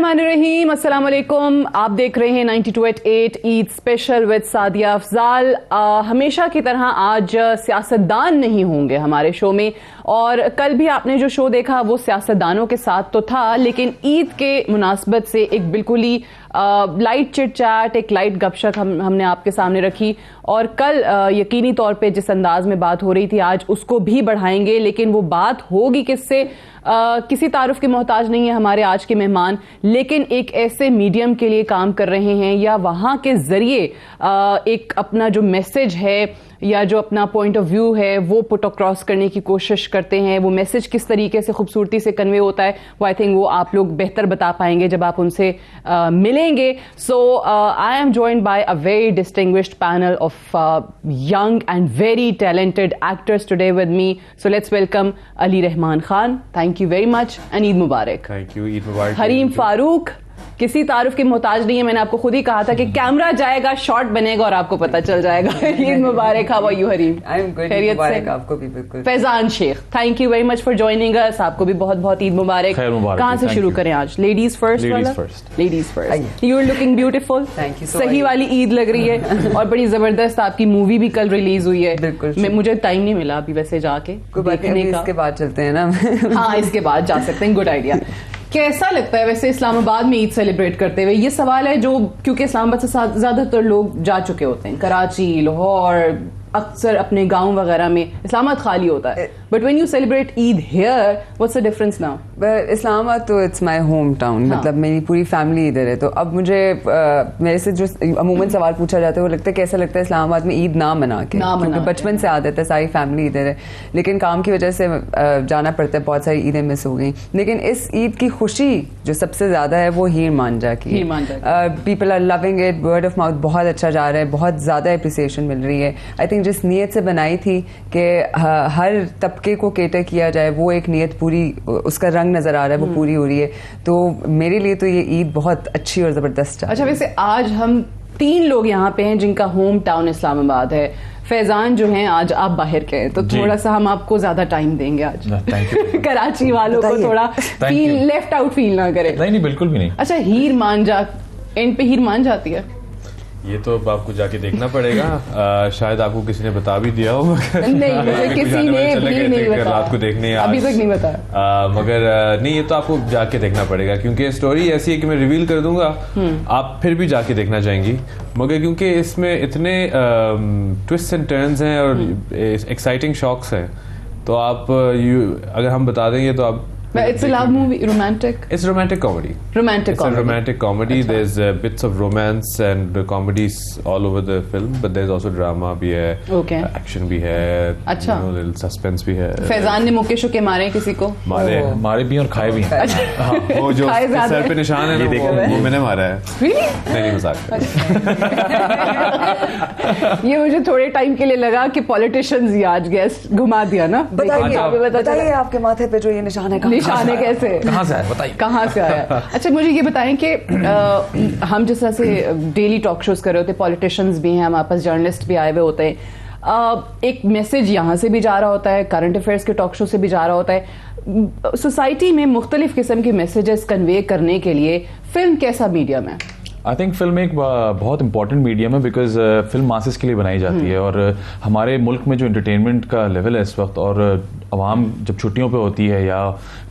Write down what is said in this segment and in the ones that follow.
बिस्मिल्लाहिर्रहमानिर्रहीम, अस्सलाम वालेकुम। आप देख रहे हैं 92.8 ईद स्पेशल विद सादिया अफजाल। हमेशा की तरह आज सियासतदान नहीं होंगे हमारे शो में, और कल भी आपने जो शो देखा वो सियासतदानों के साथ तो था, लेकिन ईद के मुनासबत से एक बिल्कुल ही लाइट चिट चैट, एक लाइट गपशप हमने आपके सामने रखी। और कल यकीनी तौर पे जिस अंदाज में बात हो रही थी आज उसको भी बढ़ाएंगे, लेकिन वो बात होगी किससे, किसी तारुफ के मोहताज नहीं है हमारे आज के मेहमान, लेकिन एक ऐसे मीडियम के लिए काम कर रहे हैं या वहाँ के जरिए एक अपना जो मैसेज है या जो अपना पॉइंट ऑफ व्यू है वो पुट अक्रॉस करने की कोशिश करते हैं। वो मैसेज किस तरीके से खूबसूरती से कन्वे होता है वो आई थिंक वो आप लोग बेहतर बता पाएंगे जब आप उनसे मिलेंगे। So I am joined by a very distinguished panel of young and very talented actors today with me. So let's welcome Ali Rahman Khan. Thank you very much and Eid Mubarak. Thank you, Eid Mubarak. Hareem Farooq किसी तारुफ के मोहताज नहीं है, मैंने आपको खुद ही कहा था कि कैमरा जाएगा, शॉट बनेगा और आपको पता चल जाएगा। ईद मुबारक। How are you Hareem? I am good. Eid मुबारक आपको भी। बिल्कुल। Faizan Sheikh, thank you very much for joining us. आपको भी बहुत बहुत ईद मुबारक। कहाँ से शुरू करें आज? लेडीज फर्स्ट वाला? Ladies first. You are looking beautiful. Thank you. सही वाली ईद लग रही है और बड़ी जबरदस्त आपकी मूवी भी कल रिलीज हुई है। बिल्कुल। मुझे टाइम नहीं मिला अभी वैसे जाके देखने का। इसके बाद चलते हैं ना। हाँ, इसके बाद जा सकते हैं। Good idea. कैसा लगता है वैसे इस्लामाबाद में ईद सेलिब्रेट करते हुए? ये सवाल है जो, क्योंकि इस्लामाबाद से ज्यादातर लोग जा चुके होते हैं, कराची, लाहौर, अक्सर अपने गांव वगैरह में इस्लामाबाद खाली होता है, but when you celebrate Eid here what's the difference now? Islamabad तो इट्स माय होम टाउन। मतलब मेरी पूरी फैमिली इधर है, तो अब मुझे मेरे से जो अमूमन सवाल पूछा जाता है वो लगता है कैसा लगता है इस्लामाबाद में ईद ना मना के, क्योंकि बचपन से आदत है, सारी फैमिली इधर है, लेकिन काम की वजह से जाना पड़ता है, बहुत सारी ईदें मिस हो गई। लेकिन इस ईद की खुशी जो सबसे ज्यादा है वो हीर मांझा की। People are loving it, word of mouth बहुत अच्छा जा रहा है, बहुत ज्यादा एप्रिसिएशन मिल रही है। आई थिंक जिस नीयत से बनाई थी कि हर तबके को केटर किया जाए, वो एक नीयत पूरी, उसका रंग नजर आ रहा है, वो पूरी हो रही है। तो मेरे लिए तो ये ईद बहुत अच्छी और जबरदस्त है। अच्छा, वैसे आज हम 3 लोग यहाँ पे हैं जिनका होम टाउन इस्लामाबाद है। फैजान जो हैं आज आप बाहर के हैं, तो थोड़ा सा हम आपको ज्यादा टाइम देंगे आज। कराची वालों को थोड़ा लेफ्ट आउट फील ना करें। नहीं, बिल्कुल भी नहीं। अच्छा, हीर मांझा एंड पे हीर मान जाती है? ये तो आपको जाके देखना पड़ेगा। शायद आपको किसी ने बता भी दिया हो, मगर नहीं, मुझे किसी ने भी नहीं बताया, रात को देखने अभी तक नहीं बताया। मगर नहीं, ये तो आपको जाके देखना पड़ेगा, क्योंकि स्टोरी ऐसी है कि मैं रिवील कर दूंगा, आप फिर भी जाके देखना चाहेंगी। मगर क्योंकि इसमें इतने ट्विस्ट एंड टर्न्स हैं और एक्साइटिंग शॉक्स हैं, तो आप अगर हम बता देंगे तो आप। It's a love movie, romantic. It's romantic comedy. Romantic comedy. It's a romantic comedy. There's bits of romance and comedies all over the film, but there's also drama भी है, okay. Action भी है, अच्छा, little suspense भी है। फैजान ने मुक्के शुक्के मारे किसी को? मारे भी और खाए भी। हाँ, वो जो सर पे निशान है ना, वो मैंने मारा है। Really? नहीं, मजाक। ये मुझे थोड़े टाइम के लिए लगा कि पॉलिटिशियंस ही आज गेस्ट घुमा दिया ना। बताइए आपके माथे पे जो ये निशान है, निशान है कैसे, कहाँ से आया, बताइए कहाँ से आया? अच्छा, मुझे ये बताएं कि हम जिस तरह से डेली टॉक शोज कर रहे होते, पॉलिटिशियंस भी हैं, हमारे पास जर्नलिस्ट भी आए हुए होते हैं, एक मैसेज यहाँ से भी जा रहा होता है, करंट अफेयर्स के टॉक शो से भी जा रहा होता है। सोसाइटी में मुख्तलिफ किस्म के मैसेजेस कन्वे करने के लिए फिल्म कैसा मीडियम है? आई थिंक फिल्म एक बहुत इंपॉर्टेंट मीडियम है, बिकॉज फिल्म मासेस के लिए बनाई जाती है, और हमारे मुल्क में जो एंटरटेनमेंट का लेवल है इस वक्त, और आवाम जब छुट्टियों पे होती है या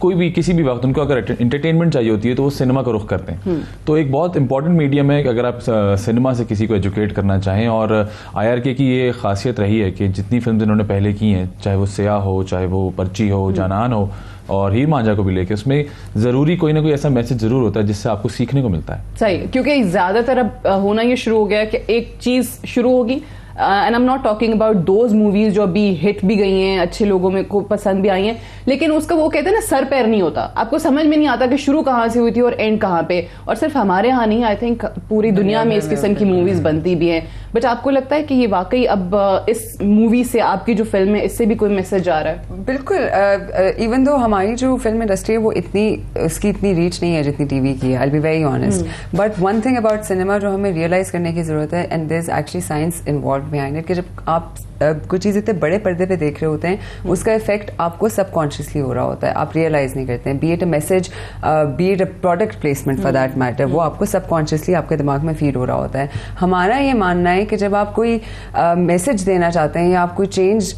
कोई भी किसी भी वक्त उनको अगर एंटरटेनमेंट चाहिए होती है तो वो सिनेमा का रुख करते हैं। तो एक बहुत इंपॉर्टेंट मीडियम है कि अगर आप सिनेमा से किसी को एजुकेट करना चाहें, और IRK की ये खासियत रही है कि जितनी फिल्म इन्होंने पहले की हैं, चाहे वो सिया हो, चाहे वो पर्ची हो, जानान हो, और हीर मांझा को भी लेके, उसमें जरूरी कोई ना कोई ऐसा मैसेज जरूर होता है जिससे आपको सीखने को मिलता है। सही, क्योंकि ज्यादातर अब होना ये शुरू हो गया कि एक चीज शुरू होगी, and I am not talking about those movies जो अभी हिट भी गई हैं, अच्छे लोगों में को पसंद भी आई हैं, लेकिन उसका वो कहते हैं ना सर पैर नहीं होता, आपको समझ में नहीं आता कि शुरू कहाँ से हुई थी और एंड कहाँ पे। और सिर्फ हमारे यहाँ नहीं, आई थिंक पूरी दुनिया में इस किस्म की मूवीज बनती भी हैं। बट आपको लगता है कि ये वाकई अब इस मूवी से, आपकी जो फिल्म है, इससे भी कोई मैसेज आ रहा है? बिल्कुल, इवन दो हमारी जो फिल्म इंडस्ट्री है वो उसकी इतनी रीच नहीं है जितनी टीवी की है, I be very honest. But one thing about cinema जो हमें रियलाइज करने की जरूरत है, and there is actually science involve behind it, कि जब आप कुछ चीज़ इतने बड़े पर्दे पे देख रहे होते हैं, उसका इफेक्ट आपको सबकॉन्शियसली हो रहा होता है, आप रियलाइज नहीं करते हैं। B it a message, B it a product placement for that matter, वो आपको सबकॉन्शियसली आपके दिमाग में फीड हो रहा होता है। हमारा ये मानना है कि जब आप कोई मैसेज देना चाहते हैं या आप कोई चेंज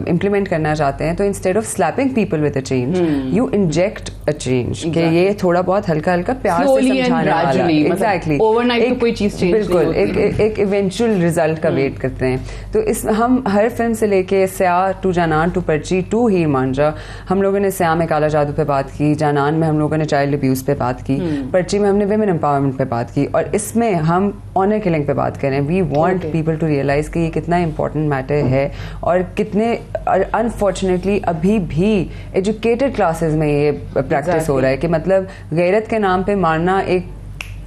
इम्प्लीमेंट करना चाहते हैं, तो instead of slapping people with a change, you inject a change, कि ये थोड़ा बहुत हल्का हल्का प्यार से समझाने वाला। एग्जैक्टली, ओवरनाइट कोई चीज चेंज बिल्कुल एक इवेंचुअल रिजल्ट का वेट करते हैं। तो इस हम हर फिल्म से लेके स्या टू जानान टू पर्ची टू हीर मांझा, हम लोगों ने स्या में काला जादू पे बात की, जानान में हम लोगों ने चाइल्ड अब्यूज पे बात की, पर्ची में हमने विमेन एम्पावरमेंट पे बात की, और इसमें हम ऑनर किलिंग पे बात करें। We want people to realize कि ये कितना इंपॉर्टेंट मैटर है, और कितने अनफॉर्चुनेटली अभी भी एजुकेटेड क्लासेस में ये प्रैक्टिस हो रहा है कि मतलब गैरत के नाम पे मारना एक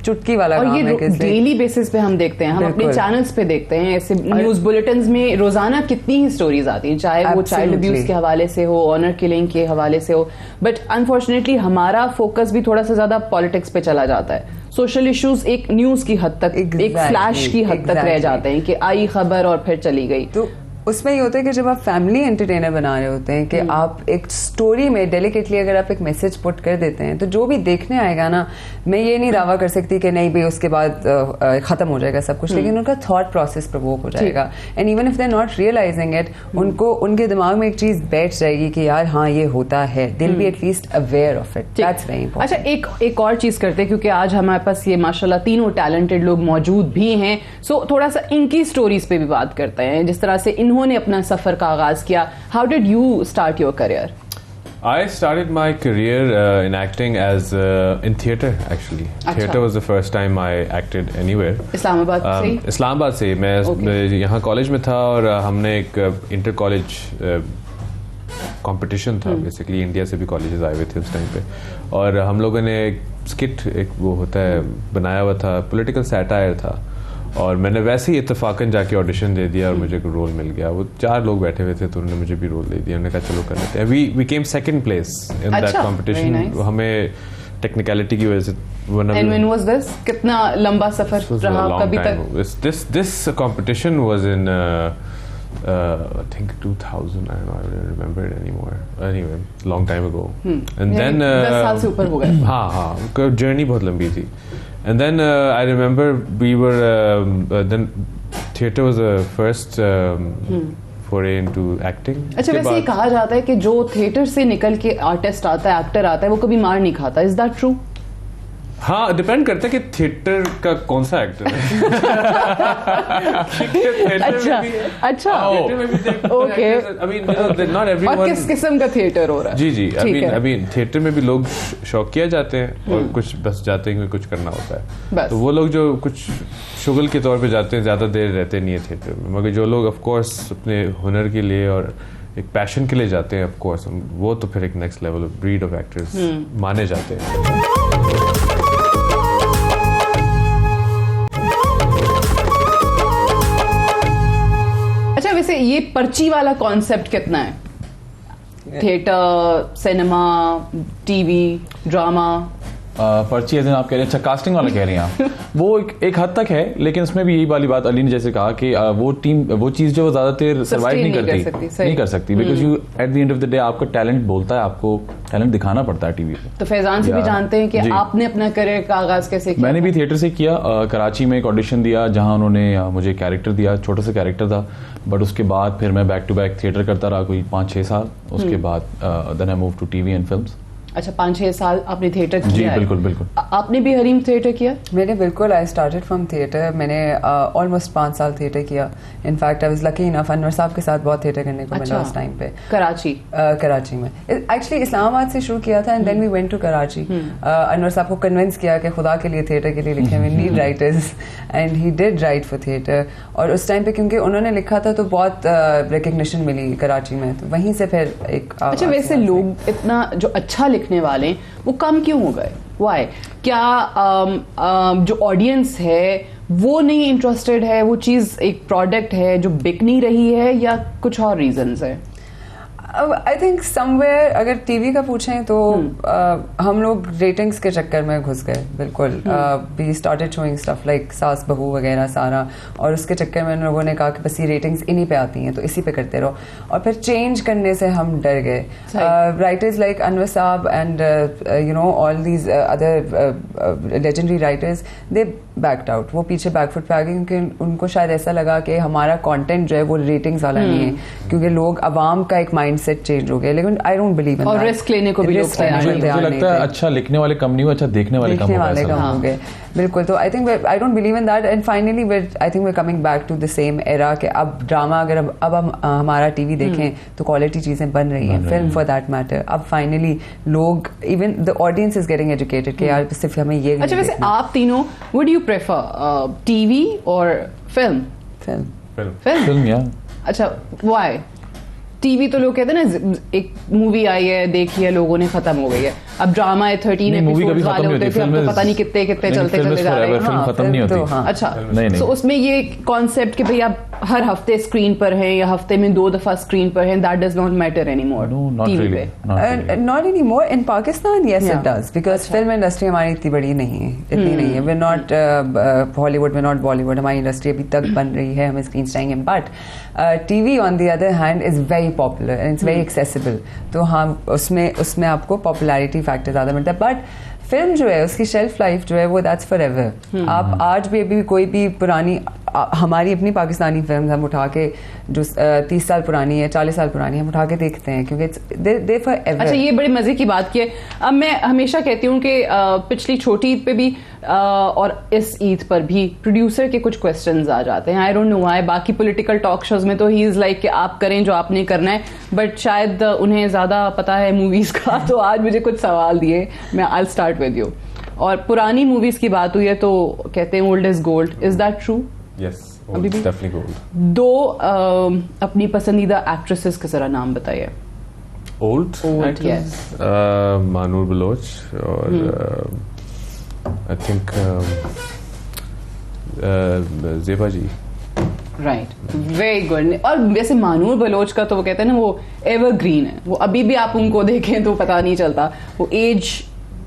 चुटकी वाला काम है। और ये डेली बेसिस पे हम देखते हैं, हम अपने चैनल्स पे देखते हैं, ऐसे न्यूज बुलेटिन्स में रोजाना कितनी ही स्टोरीज आती हैं, चाहे वो चाइल्ड अब्यूज के हवाले से हो, ऑनर किलिंग के हवाले से हो। बट अनफॉर्चुनेटली हमारा फोकस भी थोड़ा सा ज्यादा पॉलिटिक्स पे चला जाता है। सोशल इश्यूज एक न्यूज की हद तक, एक फ्लैश की हद तक रह जाते हैं कि आई खबर और फिर चली गई। तो उसमें ये होता है कि जब आप फैमिली एंटरटेनर बना रहे होते हैं कि आप एक स्टोरी में डेलिकेटली अगर आप एक मैसेज पुट कर देते हैं, तो जो भी देखने आएगा ना, मैं ये नहीं दावा कर सकती कि नहीं भाई उसके बाद खत्म हो जाएगा सब कुछ, लेकिन उनका थॉट प्रोसेस प्रोवोक हो जाएगा। And even if they are not realizing it, उनको उनके दिमाग में एक चीज बैठ जाएगी कि यार हाँ ये होता है, they will be at least aware of it. That's very important. अच्छा, एक और चीज करते हैं, क्योंकि आज हमारे पास ये माशाल्लाह तीनों टैलेंटेड लोग मौजूद भी हैं, सो थोड़ा सा इनकी स्टोरीज पे भी बात करते हैं, जिस तरह से इन्होंने अपना सफर का आगाज किया। How did you start your career? I started my career in acting as in theatre actually. Theatre was the first time I acted anywhere. Islamabad से? इस्लामाबाद से। मैं यहाँ कॉलेज में था और हमने एक इंटर कॉलेज कंपटीशन था, बेसिकली इंडिया से भी कॉलेजेस आए हुए थे उस टाइम पे, और हम लोगों ने एक स्किट, एक वो होता है, बनाया हुआ था, पॉलिटिकल सैटायर था, और मैंने वैसे ही इत्तेफाकन जाके ऑडिशन दे दिया और मुझे रोल मिल गया। वो 4 लोग बैठे हुए थे तो उन्होंने मुझे भी रोल दे दिया। उन्होंने कहा चलो कर लेते हैं। We came second place in that competition. हमें टेक्निकलिटी की वजह से। And when was this? कितना लंबा सफर रहा कभी तक? This competition was in I think 2000. I don't remember it anymore. Anyway, long time ago. And then 10 साल से ऊपर हो गए। हाँ, जर्नी बहुत लंबी थी। And then I remember we were then theatre was the first foray into acting. अच्छा, वैसे ये कहा जाता है कि जो थिएटर से निकल के आर्टिस्ट आता है, एक्टर आता है, वो कभी मार नहीं खाता। Is that true? हाँ, डिपेंड करता है कि थिएटर का कौन सा एक्टर है। अच्छा, ओके। Not everyone. और किस किस्म का थिएटर हो रहा है? जी, अभी थिएटर में भी लोग शौकिया जाते हैं और कुछ बस जाते हैं, कुछ करना होता है, तो वो लोग जो कुछ शुगल के तौर पे जाते हैं, ज्यादा देर रहते नहीं है थिएटर में। मगर जो लोग ऑफ कोर्स अपने हुनर के लिए और एक पैशन के लिए जाते हैं, ऑफ कोर्स वो तो फिर एक next level breed of actors माने जाते हैं। अच्छा, वैसे ये पर्ची वाला कॉन्सेप्ट कितना है? Theatre, cinema, TV, drama? पर्ची एज आप कह रहे हैं, अच्छा कास्टिंग वाला कह रही हैं आप? वो एक हद तक है, लेकिन उसमें भी यही वाली बात अली ने जैसे कहा कि वो चीज जो ज्यादा देर सर्वाइव नहीं कर सकती because you at the end of the day आपका टैलेंट बोलता है, आपको टैलेंट दिखाना पड़ता है टीवी पे। तो फैजान से भी जानते हैं कि आपने अपना करियर का आगाज कैसे किया? मैंने भी थिएटर से किया। कराची में एक ऑडिशन दिया जहां उन्होंने मुझे कैरेक्टर दिया, छोटा सा कैरेक्टर था, बट उसके बाद फिर मैं बैक टू बैक थिएटर करता रहा कोई 5-6 साल। उसके बाद then I move to TV and films. अच्छा, 5-6 साल आपने थिएटर किया? जी, बिल्कुल बिल्कुल। आपने भी हरीम थिएटर किया? मैंने बिल्कुल, आई स्टार्टेड फ्रॉम थिएटर। मैंने ऑलमोस्ट 5 साल थिएटर किया। In fact I was lucky enough Anwar साहब के साथ बहुत थिएटर करने को मिला उस टाइम पे। कराची में एक्चुअली इस्लामाबाद से शुरू किया था and then we went to Karachi. Anwar sahab को कन्विंस किया कि खुदा के लिए थिएटर के लिए लिखे, we need writers, and he did write for theatre. और उस टाइम पे क्योंकि उन्होंने लिखा था तो बहुत रिकग्निशन मिली कराची में, तो वहीं से फिर एक। अच्छा, वैसे लोग इतना जो अच्छा लिखने वाले वो कम क्यों हो गए? वाई? क्या जो ऑडियंस है वो नहीं इंटरेस्टेड है, वो चीज़ एक प्रोडक्ट है जो बिक नहीं रही है, या कुछ और रीजंस है? आई थिंक समवेयर अगर टीवी का पूछें तो हम लोग रेटिंग्स के चक्कर में घुस गए बिल्कुल. We started showing stuff like सास बहू वगैरह सारा, और उसके चक्कर में लोगों ने कहा कि बस ये रेटिंग्स इन्हीं पे आती हैं तो इसी पे करते रहो, और फिर चेंज करने से हम डर गए. राइटर्स लाइक अनवर साहब and you know all these other legendary writers, they backed out. वो पीछे बैकफुट पे आ गए क्योंकि उनको शायद ऐसा लगा कि हमारा कंटेंट जो है वो रेटिंग्स वाला नहीं है, क्योंकि लोग अवाम का एक माइंडसेट चेंज हो गया. लेकिन आई डोंट बिलीव इन और रिस्क लेने को भी लोग तैयार नहीं. मुझे लगता है अच्छा लिखने वाले कम नहीं हुए, अच्छा देखने वाले कम हो गए. बिल्कुल. तो I think I don't believe in that, and finally I think we coming back to the same era कि अब ड्रामा अगर अब हम हमारा टीवी देखें तो क्वालिटी चीजें बन रही हैं, फिल्म फॉर दैट मैटर. अब फाइनली लोग, even the audience is getting educated कि यार सिर्फ हमें ये. अच्छा, वैसे आप तीनों वुड यू प्रेफर टीवी और फिल्म? फिल्म या. अच्छा, व्हाई? टीवी तो लोग कहते हैं ना, एक मूवी आई है, देखी है लोगों ने, खत्म हो गई है. अब ड्रामा है 13 एपिसोड्स वाले होते थे, अब तो पता नहीं कितने चलते चले जा रहे हैं. फिल्म खत्म नहीं होती. अच्छा, नहीं. तो उसमें ये कॉन्सेप्ट कि भाई आप हर हफ्ते स्क्रीन पर हैं या हफ्ते में 2 दफा स्क्रीन पर हैं, that does not matter anymore TV पे. Not anymore in Pakistan. Yes it does, because film industry हमारी इतनी बड़ी नहीं है, इतनी नहीं है. We are not Hollywood, we are not Bollywood. हमारी इंडस्ट्री अभी तक बन रही है, हमें स्क्रीन चाहिए. But TV on the other hand is very popular and it's very accessible. तो हम उसमें आपको पॉपुलैरिटी फैक्टर ज्यादा मिलता है. बट फिल्म जो है उसकी शेल्फ लाइफ जो है वो दैट्स फॉर एवर. आप आज भी अभी कोई भी पुरानी हमारी अपनी पाकिस्तानी फिल्म हम उठा के जो 30 साल पुरानी है, 40 साल पुरानी है, हम उठा के देखते हैं क्योंकि दे फॉर एवर. अच्छा, ये बड़ी मजे की बात की है. अब मैं हमेशा कहती हूँ कि पिछली छोटी ईद पे भी और इस ईद पर भी प्रोड्यूसर के कुछ क्वेश्चंस आ जाते हैं. I don't know why. बाकी पॉलिटिकल टॉक शोज में तो ही इज लाइक कि आप करें जो आपने करना है, बट शायद उन्हें ज्यादा पता है मूवीज का. तो आज मुझे कुछ सवाल दिए, मैं I will start with you. और पुरानी मूवीज की बात हुई है तो कहते हैं old is gold. Is that true? Yes, definitely gold. 2 अपनी पसंदीदा एक्ट्रेसेस का जरा नाम बताइए. Old yes. मानूर बलोच और I think Zeba ji. Right, very good. और वैसे मानूर बलोच का तो वो कहते हैं ना, वो एवरग्रीन है. वो अभी भी आप उनको देखें तो पता नहीं चलता, वो एज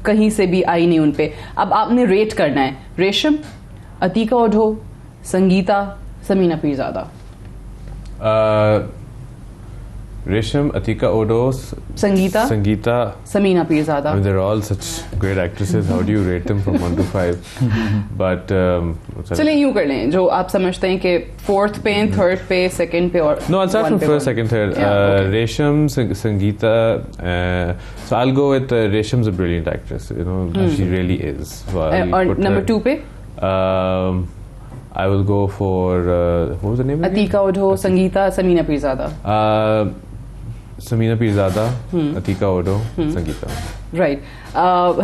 कहीं से भी आई नहीं उनपे. अब आपने रेट करना है. रेशम, अतीका ओढो, संगीता, समीना पीरजादा. रेशम, Atika Odho, Sangeeta, Samina Pirzada. I mean, they're all such great actresses. How do you rate them from 1 to 5? But चलिए यूं कर लें जो आप समझते हैं कि 4th पे, 3rd पे, 2nd पे. और no, I'll start from 1st, 2nd, 3rd. Okay. Resham, Sangeeta. So I'll go with Resham's a brilliant actress. You know, she really is. So और number 2 पे I will go for what was the name? Atiqa Odho, Sangeeta, Samina Peerzada. Samina Peerzada, Atiqa Odho, Sangeeta. Right.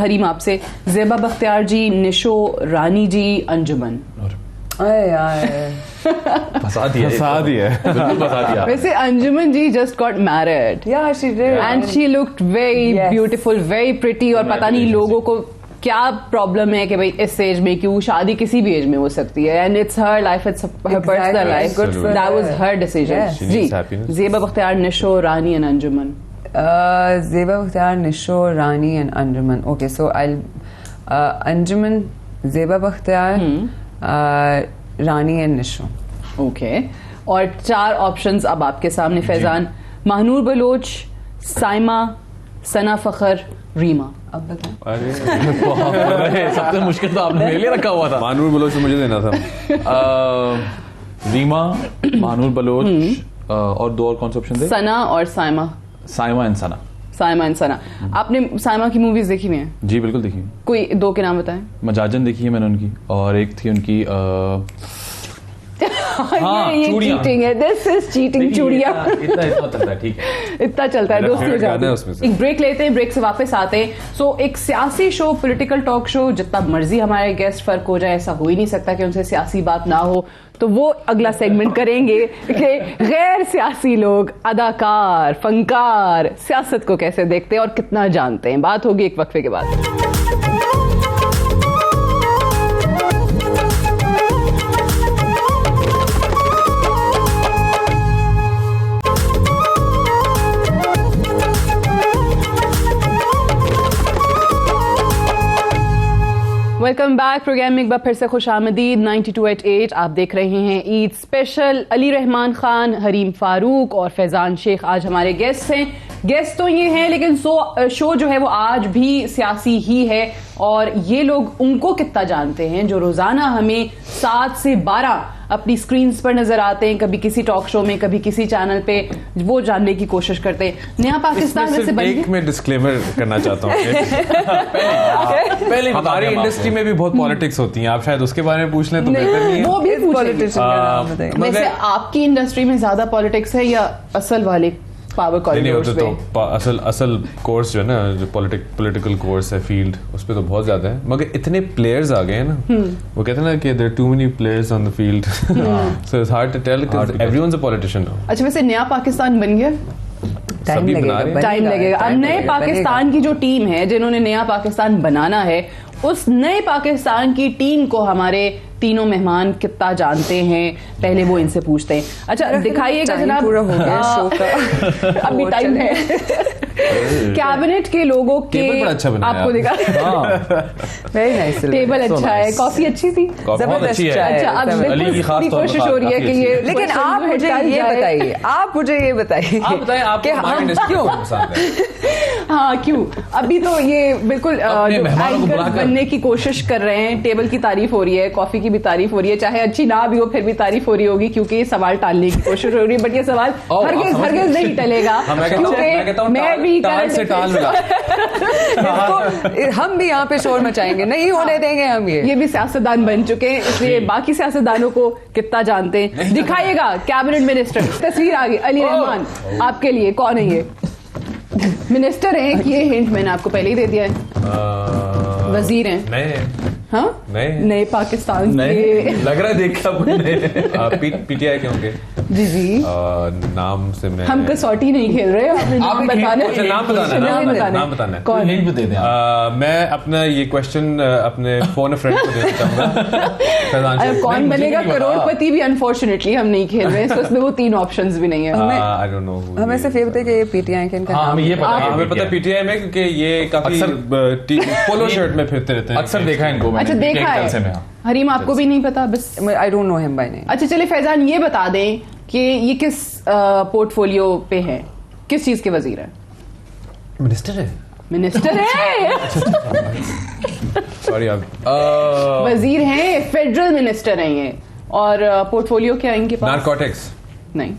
Hareem आपसे, ज़ेबा बख्तियार जी, निशो रानी जी, अंजुमन. फंसा दिया. वैसे Anjuman ji just got married. Yeah, she did. And she looked very beautiful, very pretty. और पता नहीं लोगों को क्या प्रॉब्लम है कि भाई इस एज में क्यों. शादी किसी भी एज में हो सकती है, and it's her life, it's her personal life. That was her decision. जी, Zeba Bakhtiar, Nisho Rani and Anjuman. Zeba Bakhtiar, Nisho Rani and Anjuman. Okay, so I Anjuman, Zeba Bakhtiar, Rani and Nisho. Okay. और 4 ऑप्शंस अब आपके सामने. फैजान, मानूर बलोच, साइमा, सना फखर, रीमा. अब बताएं. अरे सबसे मुश्किल तो आपने मेरे लिए रखा हुआ था. मानूर बलोच मुझे देना था. रीमा, मानूर बलोच और 2 और कौन से ऑप्शन थे? सना और साइमा. साइमा एंड सना. साइमा एंड सना. आपने साइमा की मूवीज देखी हुई हैं? जी बिल्कुल देखी. कोई 2 के नाम बताएं. मजाजन देखी है मैंने उनकी, और एक थी उनकी ये चीटिंग है. This is cheating. चूड़ियां. इतना चलता है. ठीक है, इतना चलता है. दोस्ती हो जाती है. एक ब्रेक लेते हैं, ब्रेक से वापस आते हैं. सो एक सियासी शो, पॉलिटिकल टॉक शो, जितना मर्जी हमारे गेस्ट फर्क हो जाए, ऐसा हो ही नहीं सकता कि उनसे सियासी बात ना हो. तो वो अगला सेगमेंट करेंगे कि गैर सियासी लोग, अदाकार, फनकार सियासत को कैसे देखते हैं और कितना जानते हैं. बात होगी एक वक्फे के बाद. Welcome back. प्रोग्राम में एक बार फिर से खुशामदीद। 92.8 आप देख रहे हैं ईद स्पेशल। अली रहमान खान, हरीम फारूक और फैजान शेख आज हमारे गेस्ट हैं। गेस्ट तो ये हैं लेकिन शो जो है वो आज भी सियासी ही है और ये लोग उनको कितना जानते हैं जो रोजाना हमें 7 से 12 अपनी स्क्रीन्स पर नजर आते हैं, कभी किसी टॉक शो में, कभी किसी चैनल पे, वो जानने की कोशिश करते हैं। नया पाकिस्तान में से एक मैं डिस्क्लेमर करना चाहता हूँ। पहले हमारी इंडस्ट्री में भी बहुत पॉलिटिक्स होती हैं, आप शायद उसके बारे में पूछ लें तो बेहतर नहीं है। वो भी पॉलिटिशियन। वैसे आपकी इंडस्ट्री में ज्यादा पॉलिटिक्स है या असल वाले पावर कॉरिडोर्स पे? तो असल कोर्स जो है ना, जो पॉलिटिकल कोर्स है, फील्ड, उस पे तो बहुत ज्यादा है, मगर इतने प्लेयर्स आ गए हैं ना, वो कहते हैं ना कि there too many players on the field, so it's hard to tell because everyone's a politician. अच्छा, वैसे नया पाकिस्तान बन गया? सभी बना रहे हैं। टाइम लगेगा। अब नए पाकिस्तान की जो टीम है जिन्होंने नया पाकिस्तान बनाना है, उस नए पाकिस्तान की टीम को हमारे तीनों मेहमान कितना जानते हैं, पहले वो इनसे पूछते हैं। अच्छा, दिखाइएगा जनाब। पूरा हो गया शो का। अभी टाइम है। कैबिनेट के लोगों के अच्छा आपको दिखा। Very nice. टेबल अच्छा है, कॉफी अच्छी थी, जबरदस्त है। अच्छा, अब बिल्कुल कोशिश हो रही है कि ये, लेकिन आप मुझे ये बताइए, आप बताइए हाँ क्यों? अभी तो ये बिल्कुल एंकर बनने की कोशिश कर रहे हैं। टेबल की तारीफ हो रही है, कॉफी की भी तारीफ हो रही है, चाहे अच्छी ना भी हो फिर भी तारीफ हो रही होगी क्योंकि ये सवाल टालने की कोशिश हो रही है। बट ये सवाल हरगिज नहीं टलेगा क्योंकि मैं भी टाल से टाल मिला। हम भी यहाँ पे शोर मचाएंगे, नहीं होने देंगे हम। ये भी सियासतदान बन चुके हैं, इसलिए बाकी सियासतदानों को कितना जानते हैं। दिखाइएगा कैबिनेट मिनिस्टर। तस्वीर आ गई। अली रहमान, आपके लिए कौन है ये? मिनिस्टर हैं कि ये हिंट मैंने आपको पहले ही दे दिया है। वजीर हैं। हाँ, नए पाकिस्तान के लग रहा है देख के पीटीआई के होंगे। जी नाम से मैं, हम कसौटी नहीं खेल रहे, नाम बताना कौन हिंट दे दें। मैं अपना ये क्वेश्चन अपने फोन फ्रेंड को देना चाहूंगा। कौन बनेगा करोड़पति भी अनफॉर्चुनेटली हम नहीं खेल रहे हैं, उसमें वो 3 ऑप्शंस भी नहीं है। I don't know. हमें सिर्फ ये पता है कि ये पीटीआई के इनका नाम, ये पता है पीटीआई में, क्योंकि ये काफी पोलो शर्ट में फिरते रहते हैं, अक्सर देखा है इनको। अच्छा, देखा है। हरीम, आपको भी नहीं पता? बस I don't know him by name. अच्छा चलिए, फैजान ये बता दें कि ये किस पोर्टफोलियो पे है, किस चीज के वजीर है? मिनिस्टर है। मिनिस्टर है। सॉरी, आप वजीर हैं, फेडरल मिनिस्टर हैं ये। और पोर्टफोलियो क्या है इनके पास? नारकोटिक्स नहीं।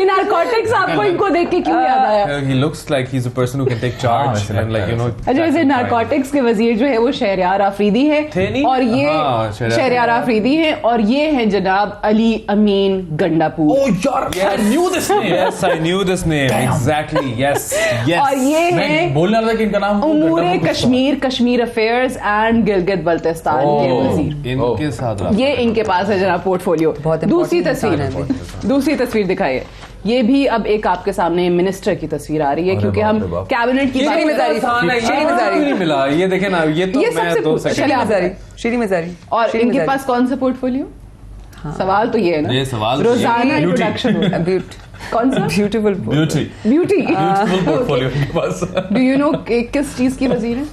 नारकोटिक्स आपको इनको देख के क्यों याद आया? He looks like he's a person who can take charge and like you know. अच्छा, वैसे नारकोटिक्स के वजीर जो है वो शहरयार आफरीदी है और ये शहरयार आफरीदी है और ये हैं जनाब अली अमीन गंडापुर। Oh यार, I knew this name. Yes, I knew this name. Exactly. Yes. और ये हैं बोलने वाला था कि इनका नाम उमूरे कश्मीर, कश्मीर अफेयर्स एंड गिलगित बल्तिस्तान के वजीर। इनके साथ ये इनके पास है जनाब पोर्टफोलियो। दूसरी तस्वीर दिखाइए। ये भी अब एक आपके सामने मिनिस्टर की तस्वीर आ रही है क्योंकि हम कैबिनेट की श्री मजारी मिला। ये देखे ना, ये तो मैं 2 सेकंड। श्री मजारी। और इनके पास कौन सा पोर्टफोलियो? सवाल तो ये है ना, ये सवाल रोजाना इंट्रोडक्शन। कौन सा? ब्यूटी पोर्टफोलियो के पास। डू यू नो किस चीज की वजीर है?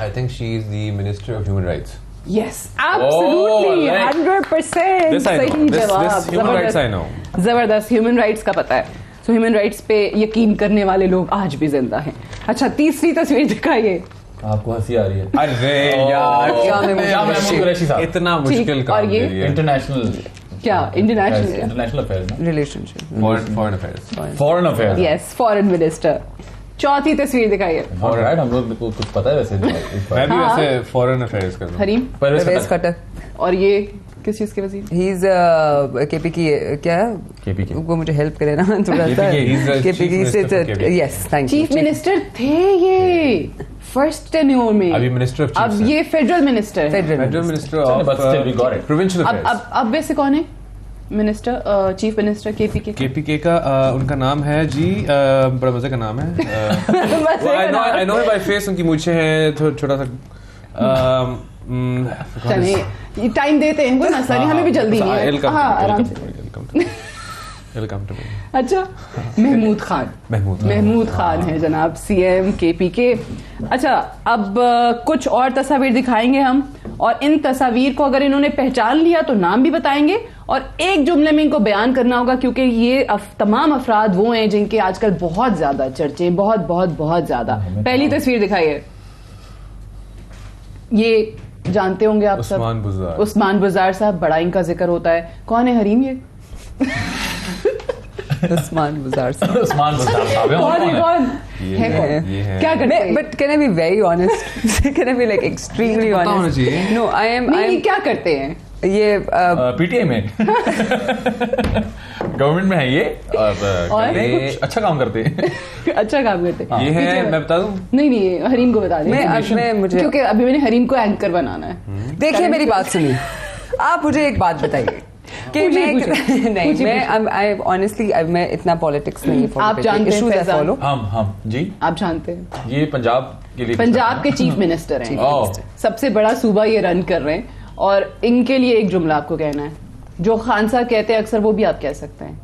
I think she is the minister of human rights. Yes, absolutely, 100% सही जवाब। Human rights I know. जबरदस्त, ह्यूमन राइट्स का पता है। सो ह्यूमन राइट्स पे यकीन करने वाले लोग आज भी जिंदा हैं। अच्छा, तीसरी तस्वीर दिखाइए। आपको हंसी आ रही है? अरे यार, इतना मुश्किल काम। और ये इंटरनेशनल क्या? International affairs, relationship, foreign affairs. Yes, foreign minister. चौथी तस्वीर दिखाइए। राइट, हम लोग को कुछ पता है वैसे। मैं भी वैसे फॉरेन अफेयर्स कर रहा हूं। हरीम, परवेज खट्टर। और ये किस चीज के वजीर? ही इज केपी की, क्या है केपी वो, मुझे हेल्प करे ना थोड़ा सा। केपी की yes, thank you. Chief minister थे ये फर्स्ट टेन्योर में। अभी मिनिस्टर ऑफ चीफ। अब ये फेडरल मिनिस्टर है। Federal minister of provincial affairs. अब वैसे कौन है मिनिस्टर? चीफ मिनिस्टर केपीके का उनका नाम है जी, बड़ा मजे का नाम है। आई नो बाय फेस, उनकी मूछें हैं, छोटा सा। चलिए, ये टाइम देते हैं इनको ना सर, हमें भी जल्दी नहीं है। हाँ, आराम से। Welcome to me. अच्छा, महमूद खान है जनाब, CM KPK। अच्छा, अब कुछ और तस्वीर दिखाएंगे हम, और इन तस्वीर को अगर इन्होंने पहचान लिया तो नाम भी बताएंगे, और एक जुमले में इनको बयान करना होगा, क्योंकि ये तमाम अफराद वो हैं जिनके आजकल बहुत ज्यादा चर्चे, बहुत ज्यादा। पहली तस्वीर दिखाइए। ये जानते होंगे आप सब, उस्मान बुज़ार साहब, बड़ा इनका जिक्र होता है। कौन है हरीम ये? उस्मान बुज़ार साहब कौन है? क्या करते हैं? But can I be very honest? Can I be like extremely honest? No, I am. क्या करते हैं ये? PTI में गवर्नमेंट में है ये, और कुछ अच्छा काम करते हैं। अच्छा काम करते हैं। ये है, मैं बता दूं? नहीं, हरीम को बता दें, मुझे, क्योंकि अभी मैंने हरीम को एंकर बनाना है। देखिए, मेरी बात सुनिए, आप मुझे एक बात बताइए कि मैं ऑनेस्टली मैं इतना पॉलिटिक्स नहीं फॉलो। आप जानते हैं फॉलो? हम जी, आप जानते हैं ये पंजाब के लिए, पंजाब के चीफ मिनिस्टर हैं, सबसे बड़ा सूबा ये रन कर रहे हैं, और इनके लिए एक जुमला आपको कहना है, जो खान साहब कहते हैं अक्सर, वो भी आप कह सकते हैं।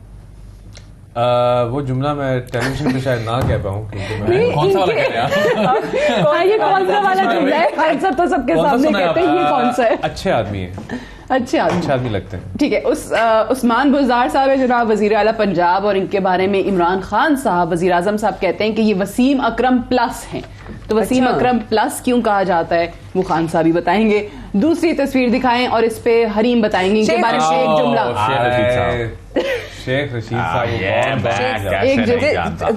वो जुमला मैं टेलीविजन पे शायद ना कह पाऊँ, क्योंकि मैं कौन सा वाला कह रहे हैं? ये कौन सा वाला जुमला है? खान साहब तो सबके सामने कहते हैं, ये कौन सा है? अच्छे आदमी है, अच्छे आदमी लगते हैं। ठीक है, उस्मान बुज़ार साहब है जनाब, वजीर आला पंजाब, और इनके बारे में इमरान खान साहब, वजीर आजम साहब, कहते हैं कि ये वसीम अकरम प्लस हैं। तो वसीम अकरम प्लस क्यों कहा जाता है वो खान साहब ही बताएंगे। दूसरी तस्वीर दिखाएं और इस पे हरीम बताएंगे इनके बारे में एक जुमला। शेख रशीद साहब,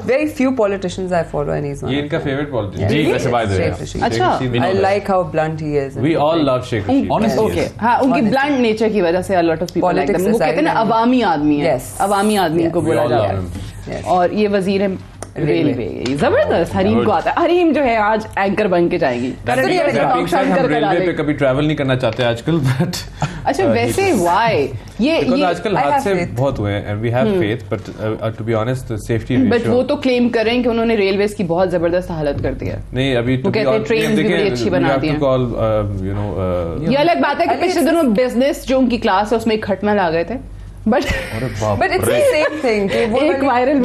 very few politicians I follow, and he's one. ये इनका फेवरेट पॉलिटिशियन। जी, वैसे बात है। अच्छा, I like how blunt he is. We all love Sheikh Rashid. Honestly, okay, हाँ, उनकी ब्लंट नेचर की वजह से a lot of people like them। वो कहते हैं ना, अवामी आदमी है, अवामी आदमी को बोला जाता है। और ये वजीर है रेलवे, जबरदस्त। हरीम को आता है, हरीम जो है आज एंकर बन के जाएंगी। रेलवे पे कभी ट्रैवल नहीं करना चाहते आजकल, बट अच्छा, वैसे व्हाई ये आजकल हादसे बहुत हुए हैं, we have faith, but to be honest safety but वो तो क्लेम कर रहे हैं कि उन्होंने रेलवेज की बहुत जबरदस्त हालत कर दी है। नहीं, अभी वो कहते हैं ट्रेन भी बड़ी अच्छी बना दी है। ये अलग बात है कि पिछले दिनों बिजनेस जो उनकी क्लास है उसमें खटमल आ गए थे, but it's the same thing कि वो एक वायरल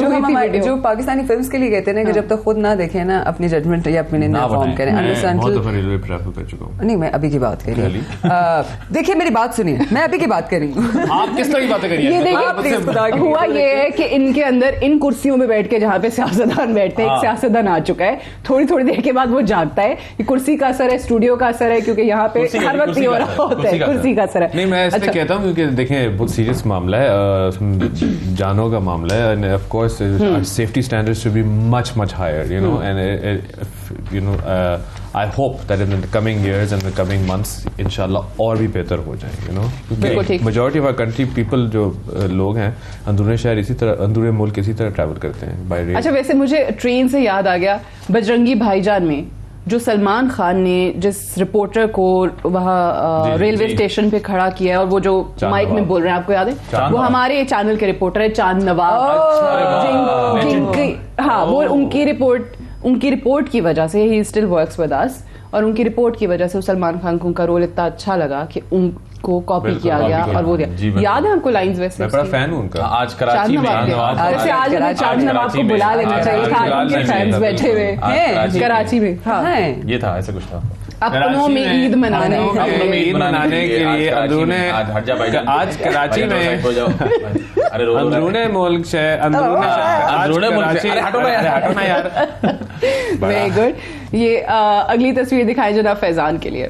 जो पाकिस्तानी फिल्म्स के लिए कहते हैं ना कि जब तक खुद ना देखें ना अपनी जजमेंट या अपनी ना फॉर्म करें। रेलवे ट्रैवल कर चुका हूं। नहीं, मैं अभी की बात कर रही हूं। देखिए, मेरी बात सुनिए, मैं अभी की बात कर रही हूं। आप किस तरह की बातें करिए? ये देखिए, हुआ ये है कि इनके अंदर इन कुर्सियों में बैठ के जहाँ पे सियासतदान बैठते हैं, एक सियासतदान आ चुका है, थोड़ी देर के बाद वो जागता है। ये कुर्सी का असर है, स्टूडियो का असर है, क्योंकि यहाँ पे हर वक्त ये हो रहा होता है, कुर्सी का असर है। नहीं, मैं इसलिए कहता हूँ क्योंकि देखें, बहुत सीरियस मामला है, जानों का मामला है, and of course our safety standards should be much higher, you know, and I hope that in the coming years and the coming months inshallah और भी बेहतर हो जाए, you know, majority of our country people जो लोग हैं अंदरूनी शहर इसी तरह, अंदरूनी मुल्क इसी तरह ट्रैवल करते हैं by rail। अच्छा, वैसे मुझे ट्रेन से याद आ गया, बजरंगी भाईजान में जो सलमान खान ने जिस रिपोर्टर को वहाँ रेलवे स्टेशन पे खड़ा किया है, और वो जो माइक में बोल रहे हैं, आपको याद है? वो हमारे चैनल के रिपोर्टर है, चांद नवाब। हाँ, वो उनकी रिपोर्ट की वजह से he still works with us, और उनकी रिपोर्ट की वजह से सलमान खान को उनका रोल इतना अच्छा लगा कि उनको कॉपी किया गया और वो दिया। याद है आपको लाइंस? वैसे मैं बड़ा फैन हूं उनका। आज कराची में वैसे आज हमें चांद नवाब को बुला लेना चाहिए था, उनके फैंस बैठे हुए हैं कराची में। हाँ, ये था, ऐसा कुछ था। अपनों में ईद मनाने के लिए आज कराची में अंदरूने मुल्क से अंदरूने हटो ना यार। Very good. ये अगली तस्वीर दिखाएं जनाब फैजान के लिए।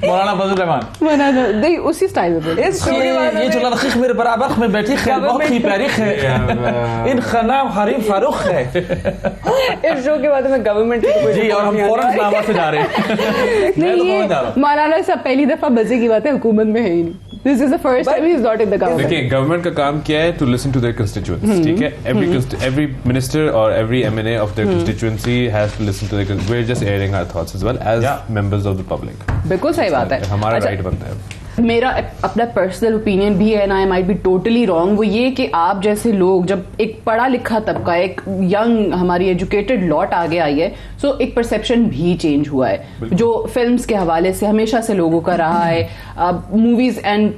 मौलाना फजल रहमान, नहीं उसी स्टाइल में बोले। ये जो लड़की मेरे बराबर में बैठी है बहुत ही प्यारी है, इनका नाम हरीम फारूक है। इस शो के बाद में गवर्नमेंट जी, और हम फौरन इस्लामाबाद से जा रहे हैं। नहीं, ये मौलाना साहब पहली दफा मजे की बात है, हुकूमत में है ही नहीं। This is the first time he is not in the government. देखिए, गवर्नमेंट का काम क्या है? To listen to their constituents, ठीक है? Every minister or every MNA of their constituency has to listen to their constituents. We're just airing our thoughts as well as members of the public. बिल्कुल सही बात है, हमारा right बनता है। मेरा अपना पर्सनल ओपिनियन भी है, and I might be totally wrong, वो ये कि आप जैसे लोग, जब एक पढ़ा लिखा तबका, एक यंग हमारी एजुकेटेड लॉट आगे आई है, सो एक परसेप्शन भी चेंज हुआ है जो फिल्म्स के हवाले से हमेशा से लोगों का रहा है. Movies, and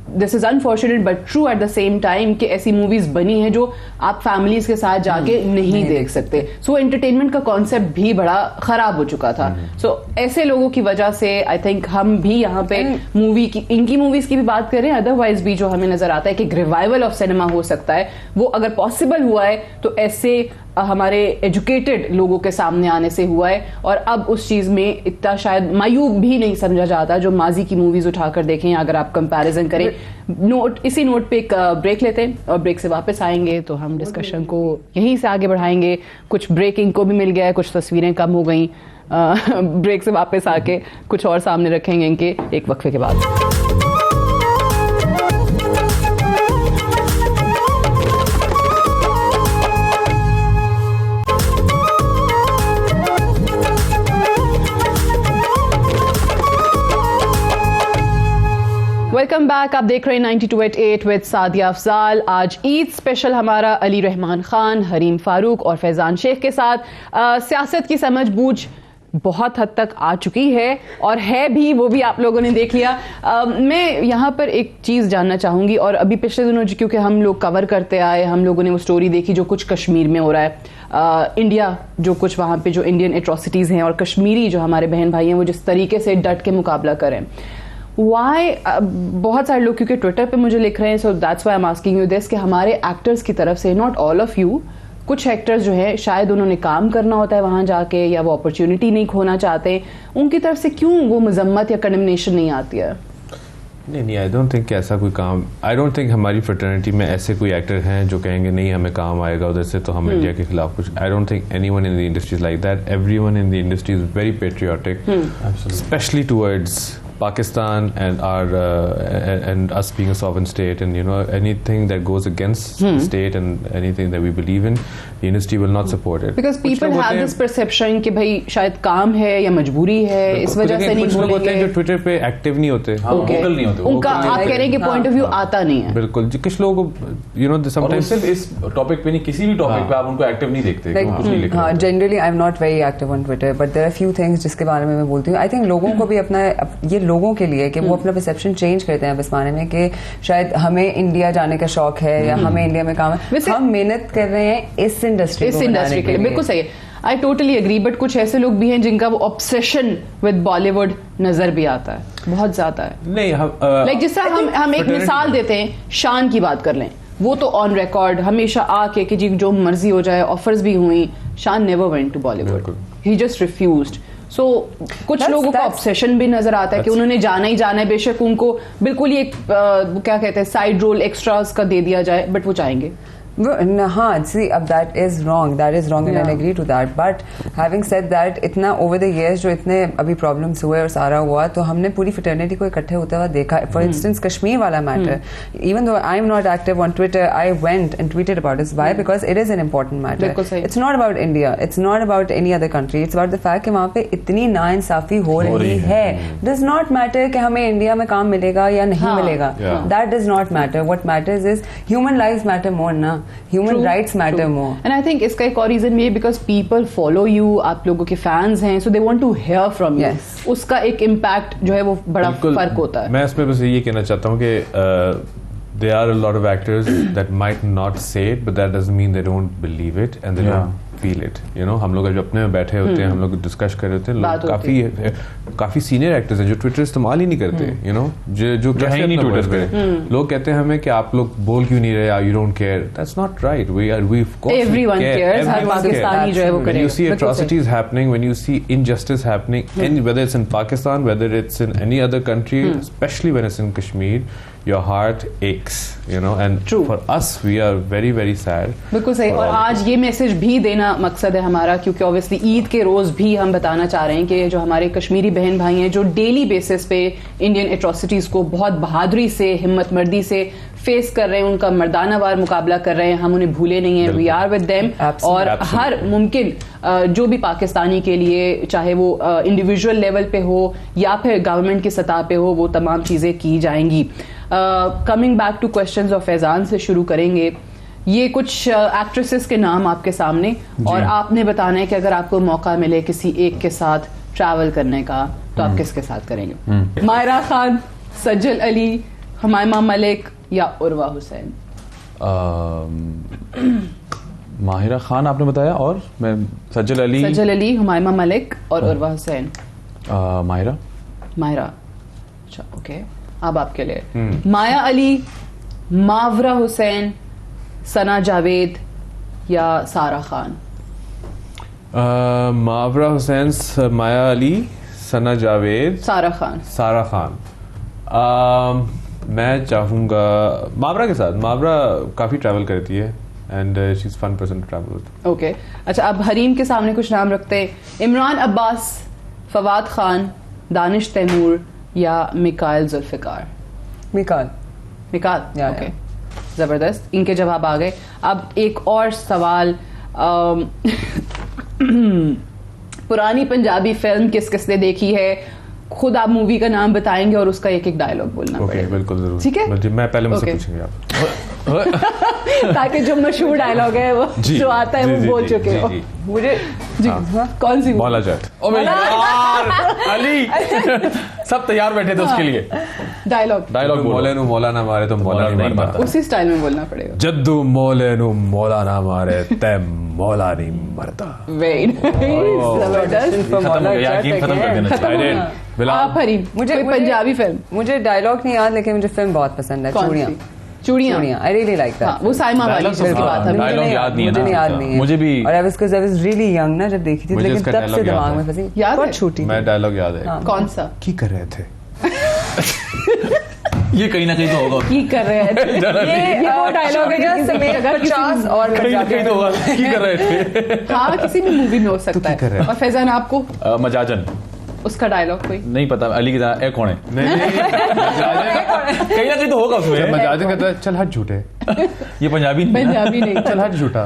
this is unfortunate but true at the same time कि ऐसी मूवीज बनी है जो आप फैमिलीज के साथ जाके नहीं देख सकते. सो एंटरटेनमेंट का कॉन्सेप्ट भी बड़ा खराब हो चुका था. सो ऐसे लोगों की वजह से आई थिंक हम भी यहाँ पे मूवी की, इनकी मूवीज की भी बात करें, अदरवाइज भी जो हमें नजर आता है कि रिवाइवल ऑफ सिनेमा हो सकता है, वो अगर पॉसिबल हुआ है तो ऐसे हमारे एजुकेटेड लोगों के सामने आने से हुआ है. और अब उस चीज में इतना शायद मायूब भी नहीं समझा जाता जो माजी की मूवीज उठाकर देखें, अगर आप कंपैरिजन करें. इसी नोट पे एक ब्रेक लेते हैं और ब्रेक से वापस आएंगे तो हम डिस्कशन को यहीं से आगे बढ़ाएंगे. कुछ ब्रेकिंग को भी मिल गया है, कुछ तस्वीरें कम हो गई. ब्रेक से वापस आके कुछ और सामने रखेंगे इनके एक वक्फे के बाद. Welcome back. आप देख रहे हैं 92.8 विद सादिया अफजाल. आज ईद स्पेशल हमारा अली रहमान खान, हरीम फारूक और फैजान शेख के साथ. सियासत की समझ बूझ बहुत हद तक आ चुकी है और है भी, वो भी आप लोगों ने देख लिया. मैं यहाँ पर एक चीज़ जानना चाहूँगी, और अभी पिछले दिनों क्योंकि हम लोग कवर करते आए, हम लोगों ने वो स्टोरी देखी जो कुछ कश्मीर में हो रहा है. इंडिया जो कुछ वहाँ पे जो इंडियन एट्रोसिटीज़ हैं और कश्मीरी जो हमारे बहन भाई हैं वो जिस तरीके से डट के मुकाबला करें. वाई बहुत सारे लोग क्योंकि ट्विटर पे मुझे लिख रहे हैं, so that's why I am asking you this, कि हमारे एक्टर्स की तरफ से, नॉट ऑल ऑफ यू, कुछ एक्टर्स जो है शायद उन्होंने काम करना होता है वहां जाके या वो अपॉर्चुनिटी नहीं खोना चाहते, उनकी तरफ से क्यों वो मजम्मत या कंडेमनेशन नहीं आती है? नहीं, आई डोंट थिंक ऐसा कोई काम, आई डोंट थिंक हमारी फ्रेटर्निटी में ऐसे कोई एक्टर हैं जो कहेंगे नहीं हमें काम आएगा उधर से तो हम इंडिया के खिलाफ कुछ. I don't think anyone in the industry is like that. Everyone in the industry is very patriotic, specially towards Pakistan and our and us being a sovereign state, and you know anything that goes against the state and anything that we believe in, the industry will not support it. Because people have this perception कि भाई शायद काम है या मजबूरी है, इस वजह से नहीं बोलेंगे. कुछ लोग होते हैं जो ट्विटर पे एक्टिव नहीं होते, वोकल नहीं होते, उनका आप कह रहे हैं कि पॉइंट ऑफ व्यू आता नहीं है. बिल्कुल, कुछ लोगों को you know sometimes सिर्फ इस टॉपिक पे नहीं, किसी भी टॉपिक पे आप उनको एक्टिव नहीं देखते, कुछ नहीं लिख रहे. Generally I am not very active on Twitter, but there are few things जिसके बारे में मैं बोलती हूँ. आई थिंक लोगों को भी अपना, ये लोगों के लिए कि वो अपना परसेप्शन चेंज करते हैं इस माने में कि शायद हमें इंडिया जाने का शौक है या हमें इंडिया में काम है. हम मेहनत कर रहे हैं इस इंडस्ट्री के लिए. बिल्कुल सही है, आई टोटली एग्री. बट कुछ ऐसे लोग भी हैं जिनका वो ऑब्सेशन विद बॉलीवुड नजर भी आता है, बहुत ज्यादा है. नहीं, लाइक जिस तरह हम एक मिसाल देते हैं, शान की बात कर लें, वो तो ऑन रिकॉर्ड हमेशा आके कि जी जो मर्जी हो जाए, ऑफर्स भी हुई, Shaan never went to Bollywood, he just refused. So कुछ लोगों को ऑब्सेशन भी नजर आता है कि उन्होंने जाना ही जाना है, बेशक उनको बिल्कुल ही एक क्या कहते हैं साइड रोल एक्स्ट्रास का दे दिया जाए, बट वो चाहेंगे. हाँ, see, अब that is wrong, and I agree to that. But having said that, इतना over the years जो इतने अभी problems हुए और सारा हुआ, तो हमने पूरी fraternity को इकट्ठे होते हुआ देखा. For instance, कश्मीर वाला matter, even though I am not active on Twitter, I went and tweeted about it. Why? Because it is an important matter. It's not about India. It's not about any other country. It's about the fact कि वहाँ पे इतनी नाइंसाफी हो रही है. Does not matter कि हमें इंडिया में काम मिलेगा या नहीं मिलेगा. That does not matter. What matters is human lives matter more ना. Human rights matter more. And I think इसका एक और रीजन भी है because people follow you, आप लोगों के फैंस हैं, so they want to hear from you. उसका एक इम्पैक्ट जो है वो बड़ा फर्क होता है. मैं इसमें बस ये कहना चाहता हूँ कि there are a lot of actors that might not say it, but that doesn't mean they don't believe it and they don't feel it. You know, हम लोग जब अपने में बैठे होते हैं, हम लोग डिस्कस कर रहे होते हैं, लोग काफी सीनियर एक्टर्स हैं जो ट्विटर इस्तेमाल ही नहीं करते. You know, जो कैसे नहीं ट्विटर पे लोग कहते हैं हमें कि आप लोग बोल क्यों नहीं रहे, you don't care. That's not right. We of course everyone cares. हर पाकिस्तानी जो है वो करे. When you see atrocities happening, when you see injustice happening, whether it's in Pakistan, whether it's in any other country, especially when it's in Kashmir, your heart aches, you know, and True. for us we are very very sad. बिल्कुल सही। और आज ये message भी देना मकसद है हमारा, क्योंकि ऑब्वियसली ईद के रोज भी हम बताना चाह रहे हैं कि जो हमारे कश्मीरी बहन भाई हैं जो डेली बेसिस पे इंडियन एट्रोसिटीज को बहुत बहादुरी से, हिम्मत मर्दी से फेस कर रहे हैं, उनका मर्दाना वार मुकाबला कर रहे हैं, हम उन्हें भूले नहीं हैं। We are with them. और हर मुमकिन जो भी पाकिस्तानी के लिए, चाहे वो इंडिविजुअल लेवल पे हो या फिर गवर्नमेंट की सतह पे हो, वो तमाम चीजें की जाएंगी। Coming back two questions of Faizan से शुरू करेंगे। ये कुछ एक्ट्रेसेस के नाम आपके सामने, और आपने बताना है कि अगर आपको मौका मिले किसी एक के साथ ट्रैवल करने का, तो आप किसके साथ करेंगे? मायरा खान, सज्जल अली, हुमायमा मलिक या उर्वा हुसैन? माहिरा खान आपने बताया, और मैं सज्जल अली, हुमायमा मलिक और उर्वा हुसैन। माहिरा। अच्छा, ओके। अब आपके लिए माया अली, मावरा हुसैन, सना जावेद या सारा खान? मावरा हुसैन, माया अली, सना जावेद, सारा खान। मैं चाहूंगा मावरा के साथ। मावरा काफी ट्रैवल करती है and she is fun person to travel with. Okay, अच्छा, अब हरीम के सामने कुछ नाम रखते हैं। इमरान अब्बास, फवाद खान, दानिश तैमूर या मिकाइल जुल्फिकार? मिकाल, ओके, जबरदस्त, इनके जवाब आ गए। अब एक और सवाल, पुरानी पंजाबी फिल्म किस किसने देखी है? खुद आप मूवी का नाम बताएंगे और उसका एक एक डायलॉग बोलना पड़ेगा। बिल्कुल जरूर, ठीक है। मैं पहले मुझसे पूछूंगी आप ताकि जो मशहूर डायलॉग है वो जो आता है वो बोल चुके हो। मुझे कौन सी? मौला जट। अली सब तैयार बैठे थे उसके लिए। डायलॉग मोले नु मौला ना मारे तो मौला नहीं मरता। उसी स्टाइल में बोलना पड़ेगा। जद्दू मोले नु मौला ना मारे ते मौला नहीं मरता। वेरी नाइस, जबरदस्त। खत्म कर देना। आप हरीम, मुझे पंजाबी फिल्म, मुझे डायलॉग नहीं याद, लेकिन मुझे फिल्म बहुत पसंद है, चूड़ियां। I really like that. वो साइमा वाली की बात है। मुझे याद नहीं है, याद नहीं है मुझे भी। और आई वाज रियली यंग ना जब देखी थी, लेकिन तब से दिमाग में फंसी। बहुत छोटी। मैं डायलॉग याद है। कौन सा? की कर रहे थे? ये कहीं ना कहीं तो होगा। की कर रहे थे, ये वो डायलॉग है समेत 50 और कहीं तो होगा। की कर रहे थे। हाँ, किसी भी मूवी में हो सकता है। और फैजान आपको? मजाजन। उसका डायलॉग कोई नहीं पता। अली की तरह कौन है? नहीं कहीं ना कहीं तो होगा उसमें। मजाजन कहता है चल हट झूठे। ये पंजाबी नहीं, चल हट झूठा।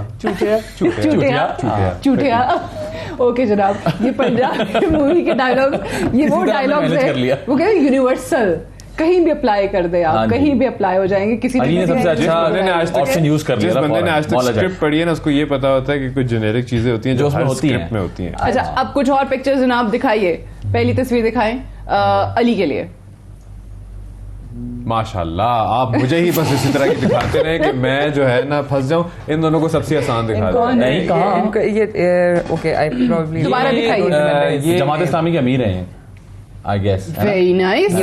चूटिया। ओके जनाब, ये पंजाबी मूवी के डायलॉग, ये वो डायलॉग है, वो कहते हैं यूनिवर्सल, कहीं भी अप्लाई कर दे आप, कहीं भी अप्लाई हो जाएंगे। किसी ने सबसे अच्छा ऑप्शन यूज कर लिया। जिस बंदे ने आज तक स्क्रिप्ट पढ़ी है ना, उसको ये पता होता है कि कुछ जेनेरिक चीजें होती हैं जो हर स्क्रिप्ट में होती हैं। अच्छा, अब कुछ और पिक्चर्स जनाब दिखाइए। पहली तस्वीर दिखाएं अली के लिए। माशाल्लाह, आप मुझे ही बस इसी तरह की दिखाते रहे कि मैं जो है ना फंस जाऊं। इन दोनों को सबसे आसान दिखा दो। नहीं कहा ये ओके, आई प्रोबब्ली दोबारा दिखाइए। ये जमात इस्लामी के अमीर हैं, I guess. Very nice.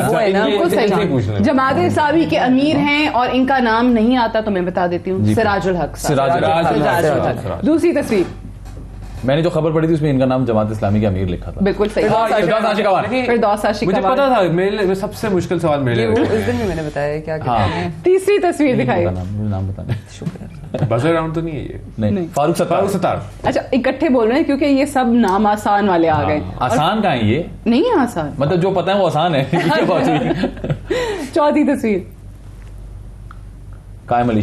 Jamaat Islami के अमीर हैं और इनका नाम नहीं आता तो मैं बता देती हूँ, सिराजुल हक। दूसरी तस्वीर, मैंने जो खबर पढ़ी थी उसमें इनका नाम जमात इस्लामी के अमीर लिखा था। बिल्कुल सही। फिरदौस आशिकवान। मुझे पता था, मेरे लिए सबसे मुश्किल सवाल मेरे लिए उस दिन भी मैंने बताया क्या कहते हैं। तीसरी तस्वीर दिखाइए। नाम बताने। शुक्रिया। बजर राउंड तो नहीं है ये? नहीं। फारूक सत्तार। अच्छा, इकट्ठे बोल रहे हैं क्योंकि ये सब नाम आसान वाले आ गए। आसान कहाँ है? ये नहीं है आसान, मतलब जो पता है वो आसान है। चौथी तस्वीर, कायम अली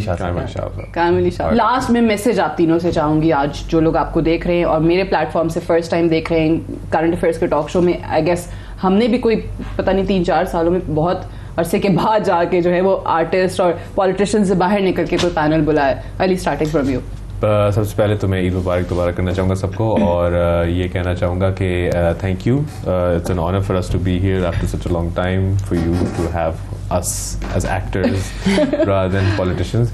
शाह। लास्ट में मैसेज आप तीनों से चाहूंगी, आज जो लोग आपको देख रहे हैं और मेरे प्लेटफॉर्म से फर्स्ट टाइम देख रहे हैं करंट अफेयर्स के टॉक शो में, आई गेस हमने भी कोई पता नहीं 3-4 सालों में बहुत अरसे के बाद जाके जो है वो आर्टिस्ट और पॉलिटिशियन से बाहर निकल के कोई पैनल बुलाया। Ali, starting from you. सबसे पहले तो मैं ईद मुबारक दोबारा करना चाहूँगा सबको, और ये कहना चाहूँगा कि thank you, it's an honour for us to be here after such a long time, for you to have us as actors rather than politicians.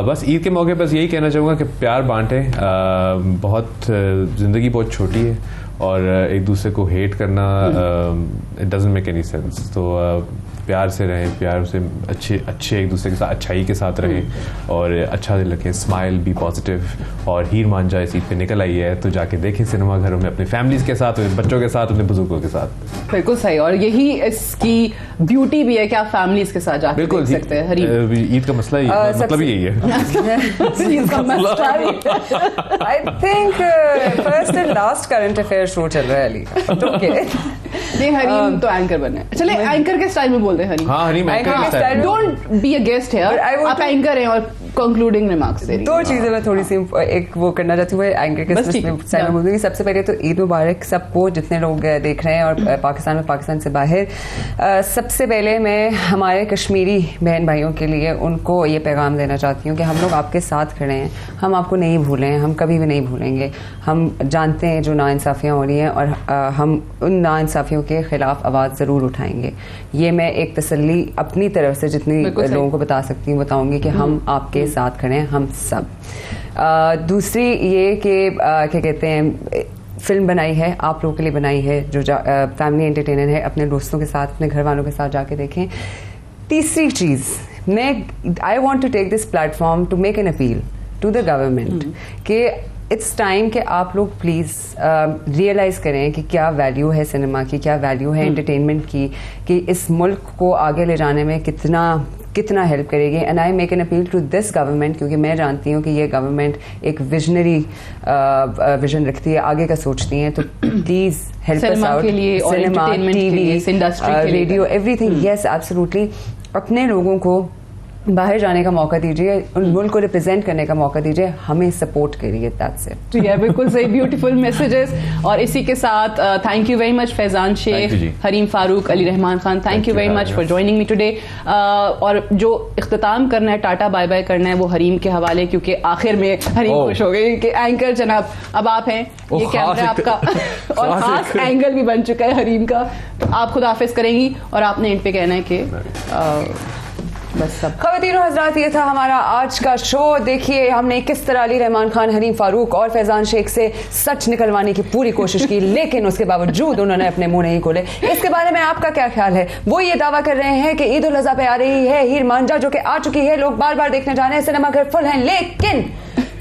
बस ईद के मौके पर यही कहना चाहूँगा कि प्यार बांटें। बहुत ज़िंदगी बहुत छोटी है और एक दूसरे को हेट करना it doesn't make any sense. तो प्यार से रहें, प्यार से अच्छे एक दूसरे के साथ अच्छाई के साथ रहें और अच्छा दिल रखें, स्माइल, बी पॉजिटिव। और हीर मांझा इस ईद पे निकल आई है तो जाके देखें सिनेमा घरों में, अपनी फैमिलीज के साथ, बच्चों के साथ, अपने बुजुर्गों के साथ। बिल्कुल सही, और यही इसकी ब्यूटी भी है कि आप फैमिलीज के साथ जाके देख सकते हैं। हरीम, ईद का मसला मतलब यही है। I think first and last current affair show चल रहा है अली का। नहीं, हरीम तो एंकर बने। चले एंकर के स्टाइल में बोल रहे हैं हरीम। हाँ, हरीम एंकर के स्टाइल में। Don't be a guest here, आप एंकर हैं और कंक्लूडिंग रिमार्क्स दे रही हैं। दो चीजें मैं थोड़ी सी एक वो करना चाहती हूँ एंकर के स्टाइल में बोल दूंगी। सबसे पहले तो ईद मुबारक सबको, जितने लोग देख रहे हैं और पाकिस्तान में, पाकिस्तान से बाहर। सबसे पहले मैं हमारे कश्मीरी बहन भाइयों के लिए उनको ये पैगाम देना चाहती हूँ कि हम लोग आपके साथ खड़े हैं, हम आपको नहीं भूले हैं, हम कभी भी नहीं भूलेंगे। हम जानते हैं जो नाइंसाफियाँ हो रही हैं और हम उन नाइंसाफियों के खिलाफ आवाज़ ज़रूर उठाएंगे। ये मैं एक तसल्ली अपनी तरफ से जितनी लोगों को बता सकती हूँ बताऊँगी कि हम आपके साथ खड़े हैं, हम सब। दूसरी ये कि क्या कहते हैं, फिल्म बनाई है, आप लोगों के लिए बनाई है, जो फैमिली एंटरटेनर है, अपने दोस्तों के साथ, अपने घर वालों के साथ जाके देखें। तीसरी चीज़, I want to take this platform to make an appeal to the government कि इट्स टाइम कि आप लोग प्लीज़ रियलाइज़ करें कि क्या वैल्यू है सिनेमा की, क्या वैल्यू है एंटरटेनमेंट की, कि इस मुल्क को आगे ले जाने में कितना हेल्प करेगी। And I make an appeal to this government, क्योंकि मैं जानती हूँ कि ये गवर्नमेंट एक विजनरी विजन रखती है, आगे का सोचती हैं। तो please help us out, cinema, TV, radio, everything. Yes, absolutely. अपने लोगों को बाहर जाने का मौका दीजिए, उन मुल्क को रिप्रेजेंट करने का मौका दीजिए, हमें सपोर्ट करिए। That's it. ठीक है, बिल्कुल सही, ब्यूटीफुल मैसेजेस। और इसी के साथ thank you very much Faizan Sheikh, Hareem Farooq, Ali Rahman Khan, thank you very much for joining me today. और जो इख्तिताम करना है, टाटा बाय बाय करना है, वो हरीम के हवाले, क्योंकि आखिर में हरीम खुश हो गई कि एंकर जनाब अब आप हैं, ये कैमरा आपका और खास एंगल भी बन चुका है हरीम का। तो आप खुद हाफिज करेंगी और आपने एंड पे कहना है कि बस सब। ख़वातीनो हज़रात, ये था हमारा आज का शो। देखिए हमने किस तरह अली रहमान खान, हरीम फारूक और फैजान शेख से सच निकलवाने की पूरी कोशिश की, लेकिन उसके बावजूद उन्होंने अपने मुंह नहीं खोले। इसके बारे में आपका क्या ख्याल है? वो ये दावा कर रहे हैं कि ईद उल अज़हा पे आ रही है हीर मांझा, जो कि आ चुकी है, लोग बार बार देखने जा रहे हैं, सिनेमा घर फुल हैं,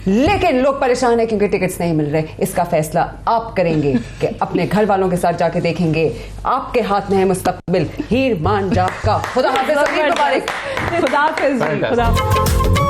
लेकिन लोग परेशान हैं क्योंकि टिकट्स नहीं मिल रहे। इसका फैसला आप करेंगे कि अपने घर वालों के साथ जाके देखेंगे। आपके हाथ में है मुस्तकबिल हीर मांझा का। खुदा हाफिज़, खुदा हाफिज़।